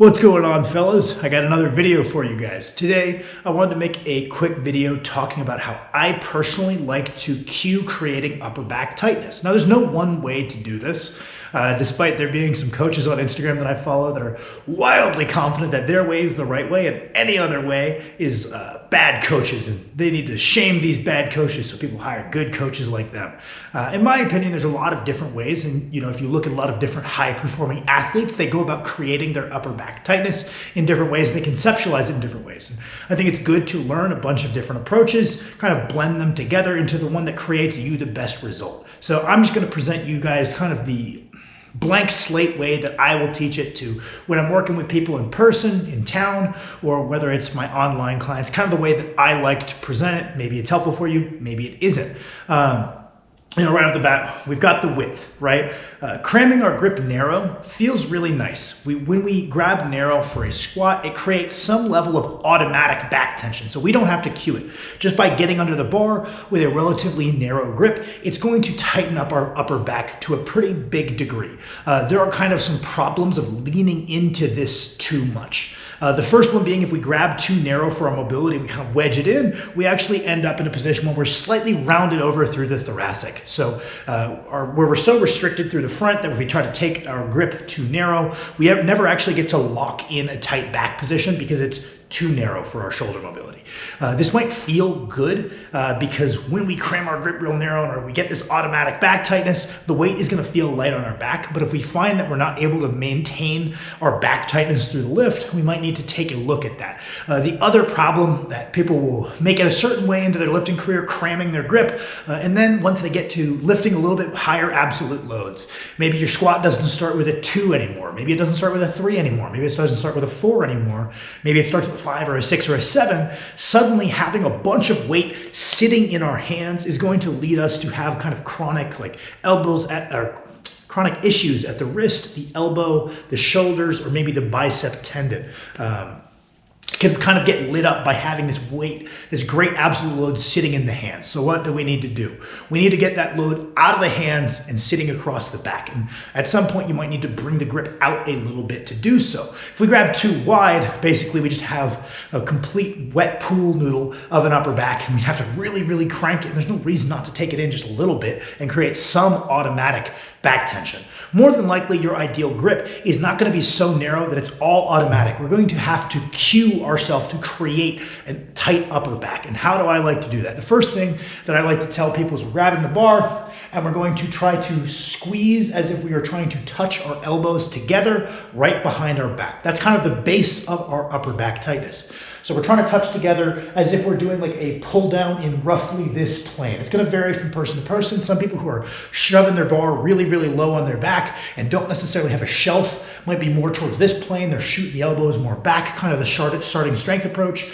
What's going on, fellas? I got another video for you guys. Today, I wanted to make a quick video talking about how I personally like to cue creating upper back tightness. Now, there's no one way to do this, despite there being some coaches on Instagram that I follow that are wildly confident that their way is the right way and any other way is bad coaches, and they need to shame these bad coaches so people hire good coaches like them. In my opinion, there's a lot of different ways, and if you look at a lot of different high-performing athletes, they go about creating their upper back tightness in different ways, and they conceptualize it in different ways. And I think it's good to learn a bunch of different approaches, kind of blend them together into the one that creates you the best result. So I'm just going to present you guys kind of the blank slate way that I will teach it to when I'm working with people in person, in town, or whether it's my online clients, kind of the way that I like to present it. Maybe it's helpful for you, maybe it isn't. Right off the bat, we've got the width, right? Cramming our grip narrow feels really nice. When we grab narrow for a squat, it creates some level of automatic back tension, so we don't have to cue it. Just by getting under the bar with a relatively narrow grip, it's going to tighten up our upper back to a pretty big degree. There are kind of some problems of leaning into this too much. The first one being if we grab too narrow for our mobility, we kind of wedge it in, we actually end up in a position where we're slightly rounded over through the thoracic. So where we're so restricted through the front that if we try to take our grip too narrow, we never actually get to lock in a tight back position because it's too narrow for our shoulder mobility. This might feel good because when we cram our grip real narrow or we get this automatic back tightness, the weight is going to feel light on our back. But if we find that we're not able to maintain our back tightness through the lift, we might need to take a look at that. The other problem that people will make it a certain way into their lifting career, cramming their grip, and then once they get to lifting a little bit higher absolute loads, maybe your squat doesn't start with a 2 anymore, maybe it doesn't start with a 3 anymore, maybe it doesn't start with a 4 anymore, maybe it starts with a 5 or a 6 or a 7, suddenly having a bunch of weight sitting in our hands is going to lead us to have kind of chronic chronic issues at the wrist, the elbow, the shoulders, or maybe the bicep tendon. Can kind of get lit up by having this weight, this great absolute load sitting in the hands. So what do we need to do? We need to get that load out of the hands and sitting across the back. And at some point you might need to bring the grip out a little bit to do so. If we grab too wide, basically we just have a complete wet pool noodle of an upper back, and we have to really, really crank it. And there's no reason not to take it in just a little bit and create some automatic back tension. More than likely, your ideal grip is not going to be so narrow that it's all automatic. We're going to have to cue ourselves to create a tight upper back. And how do I like to do that? The first thing that I like to tell people is we're grabbing the bar and we're going to try to squeeze as if we are trying to touch our elbows together right behind our back. That's kind of the base of our upper back tightness. So we're trying to touch together as if we're doing like a pull down in roughly this plane. It's going to vary from person to person. Some people who are shoving their bar really, really low on their back and don't necessarily have a shelf might be more towards this plane. They're shooting the elbows more back, kind of the starting strength approach.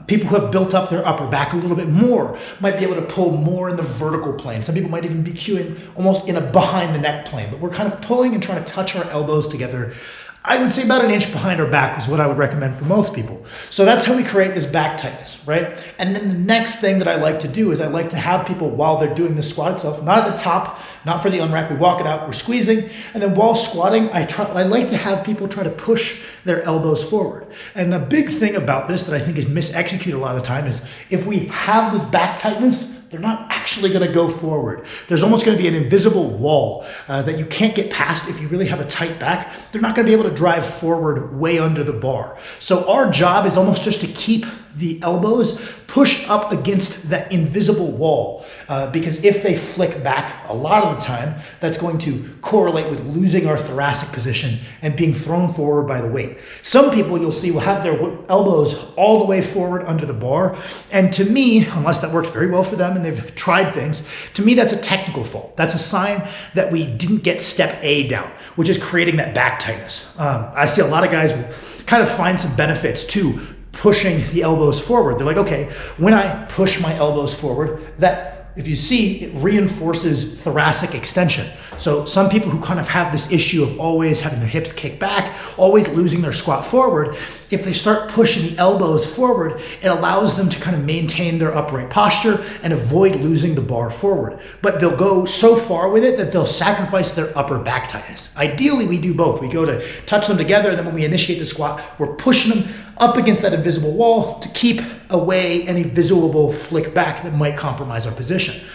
People who have built up their upper back a little bit more might be able to pull more in the vertical plane. Some people might even be cueing almost in a behind the neck plane, but we're kind of pulling and trying to touch our elbows together. I would say about an inch behind our back is what I would recommend for most people. So that's how we create this back tightness, right? And then the next thing that I like to do is I like to have people, while they're doing the squat itself, not at the top, not for the unrack, we walk it out, we're squeezing, and then while squatting, I like to have people try to push their elbows forward. And a big thing about this that I think is misexecuted a lot of the time is if we have this back tightness, they're not actually going to go forward. There's almost going to be an invisible wall that you can't get past if you really have a tight back. They're not going to be able to drive forward way under the bar. So our job is almost just to keep the elbows pushed up against that invisible wall because if they flick back a lot of the time, that's going to correlate with losing our thoracic position and being thrown forward by the weight. Some people you'll see will have their elbows all the way forward under the bar. And to me, unless that works very well for them and they've tried things, to me that's a technical fault. That's a sign that we didn't get step A down, which is creating that back tightness. I see a lot of guys will kind of find some benefits to pushing the elbows forward. They're like, okay, when I push my elbows forward, that if you see, it reinforces thoracic extension. So some people who kind of have this issue of always having their hips kick back, always losing their squat forward, if they start pushing the elbows forward, it allows them to kind of maintain their upright posture and avoid losing the bar forward. But they'll go so far with it that they'll sacrifice their upper back tightness. Ideally, we do both. We go to touch them together, and then when we initiate the squat, we're pushing them up against that invisible wall to keep away any visible flick back that might compromise our position.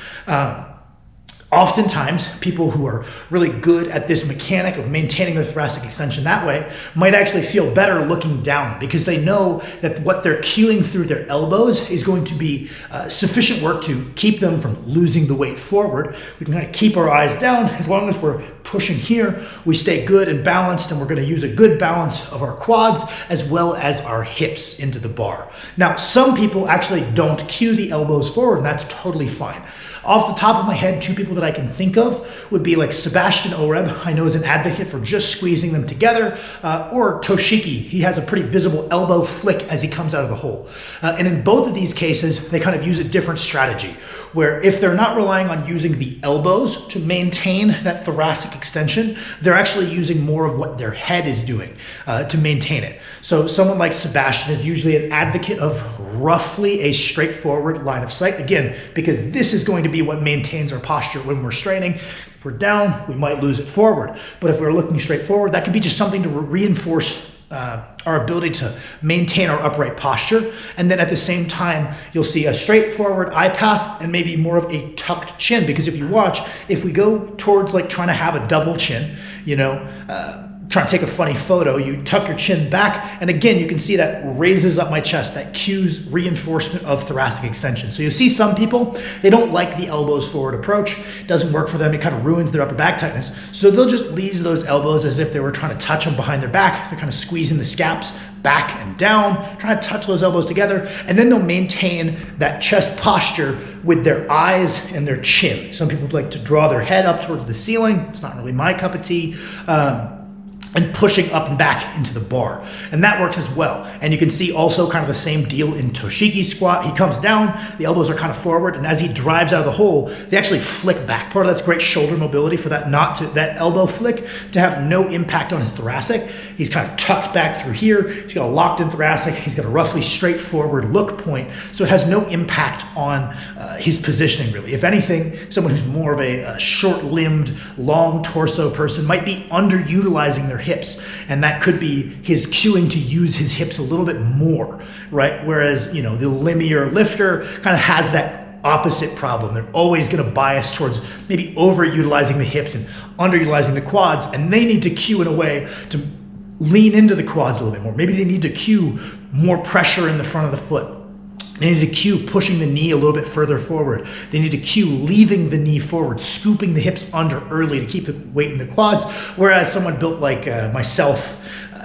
Oftentimes, people who are really good at this mechanic of maintaining their thoracic extension that way might actually feel better looking down because they know that what they're cueing through their elbows is going to be sufficient work to keep them from losing the weight forward. We can kind of keep our eyes down. As long as we're pushing here, we stay good and balanced, and we're going to use a good balance of our quads as well as our hips into the bar. Now, some people actually don't cue the elbows forward, and that's totally fine. Off the top of my head, two people that I can think of would be like Sebastian Oreb, I know is an advocate for just squeezing them together, or Toshiki. He has a pretty visible elbow flick as he comes out of the hole. And in both of these cases, they kind of use a different strategy, where if they're not relying on using the elbows to maintain that thoracic extension, they're actually using more of what their head is doing to maintain it. So someone like Sebastian is usually an advocate of roughly a straightforward line of sight, again, because this is going to be what maintains our posture when we're straining. If we're down, we might lose it forward. But if we're looking straight forward, that could be just something to reinforce our ability to maintain our upright posture. And then at the same time, you'll see a straightforward eye path and maybe more of a tucked chin. Because if you watch, if we go towards like trying to have a double chin, trying to take a funny photo, you tuck your chin back, and again, you can see that raises up my chest, that cues reinforcement of thoracic extension. So you'll see some people, they don't like the elbows forward approach. It doesn't work for them. It kind of ruins their upper back tightness. So they'll just leave those elbows as if they were trying to touch them behind their back. They're kind of squeezing the scaps back and down, trying to touch those elbows together, and then they'll maintain that chest posture with their eyes and their chin. Some people like to draw their head up towards the ceiling. It's not really my cup of tea. And pushing up and back into the bar. And that works as well. And you can see also kind of the same deal in Toshiki's squat. He comes down, the elbows are kind of forward, and as he drives out of the hole, they actually flick back. Part of that's great shoulder mobility for that that elbow flick to have no impact on his thoracic. He's kind of tucked back through here. He's got a locked in thoracic. He's got a roughly straightforward look point. So it has no impact on his positioning really. If anything, someone who's more of a short-limbed, long torso person might be underutilizing their hips, and that could be his cueing to use his hips a little bit more, right? Whereas, the limmier lifter kind of has that opposite problem. They're always going to bias towards maybe overutilizing the hips and underutilizing the quads, and they need to cue in a way to lean into the quads a little bit more. Maybe they need to cue more pressure in the front of the foot. They need to cue pushing the knee a little bit further forward. They need to cue leaving the knee forward, scooping the hips under early to keep the weight in the quads. Whereas someone built like myself,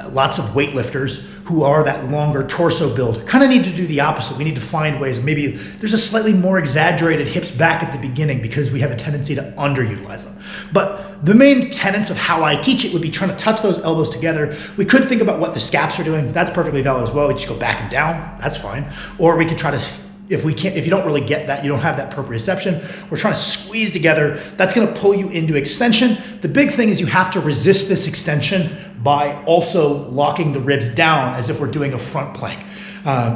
lots of weightlifters who are that longer torso build, kind of need to do the opposite. We need to find ways, maybe there's a slightly more exaggerated hips back at the beginning because we have a tendency to underutilize them. But the main tenets of how I teach it would be trying to touch those elbows together. We could think about what the scaps are doing. That's perfectly valid as well. We just go back and down. That's fine. Or we could try to, if you don't really get that, you don't have that proprioception, we're trying to squeeze together. That's going to pull you into extension. The big thing is you have to resist this extension by also locking the ribs down as if we're doing a front plank.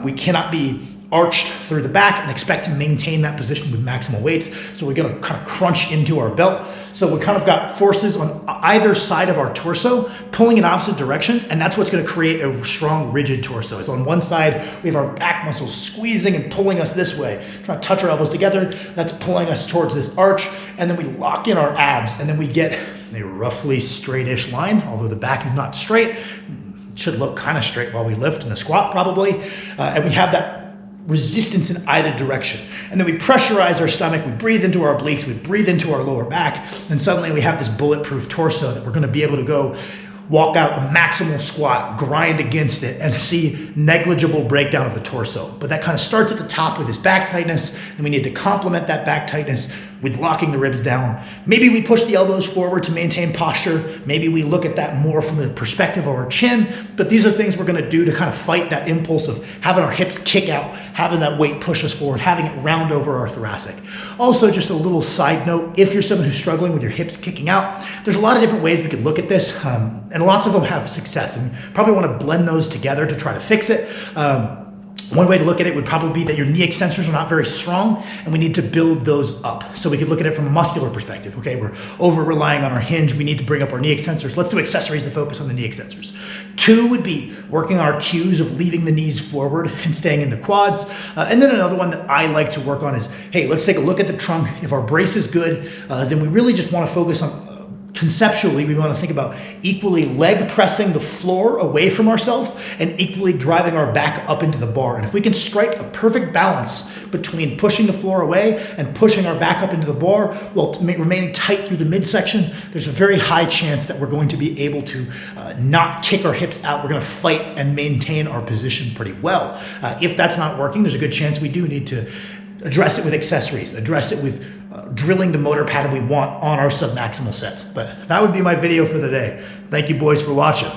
We cannot be arched through the back and expect to maintain that position with maximal weights. So we're going to kind of crunch into our belt. So we kind of got forces on either side of our torso pulling in opposite directions, and that's what's going to create a strong, rigid torso. So on one side, we have our back muscles squeezing and pulling us this way, trying to touch our elbows together. That's pulling us towards this arch, and then we lock in our abs, and then we get a roughly straightish line, although the back is not straight. It should look kind of straight while we lift in a squat probably, and we have that resistance in either direction. And then we pressurize our stomach, we breathe into our obliques, we breathe into our lower back, and suddenly we have this bulletproof torso that we're going to be able to go walk out a maximal squat, grind against it, and see negligible breakdown of the torso. But that kind of starts at the top with this back tightness, and we need to complement that back tightness with locking the ribs down. Maybe we push the elbows forward to maintain posture. Maybe we look at that more from the perspective of our chin, but these are things we're gonna do to kind of fight that impulse of having our hips kick out, having that weight push us forward, having it round over our thoracic. Also, just a little side note, if you're someone who's struggling with your hips kicking out, there's a lot of different ways we could look at this, and lots of them have success, and probably wanna blend those together to try to fix it. One way to look at it would probably be that your knee extensors are not very strong and we need to build those up. So we could look at it from a muscular perspective. Okay, we're over relying on our hinge. We need to bring up our knee extensors. Let's do accessories that focus on the knee extensors. 2 would be working on our cues of leaving the knees forward and staying in the quads. And then another one that I like to work on is, hey, let's take a look at the trunk. If our brace is good, then we really just want to focus on conceptually, we want to think about equally leg pressing the floor away from ourselves and equally driving our back up into the bar. And if we can strike a perfect balance between pushing the floor away and pushing our back up into the bar while remaining tight through the midsection, there's a very high chance that we're going to be able to not kick our hips out. We're going to fight and maintain our position pretty well. If that's not working, there's a good chance we do need to address it with accessories, address it with drilling the motor pattern we want on our submaximal sets. But that would be my video for the day. Thank you boys for watching.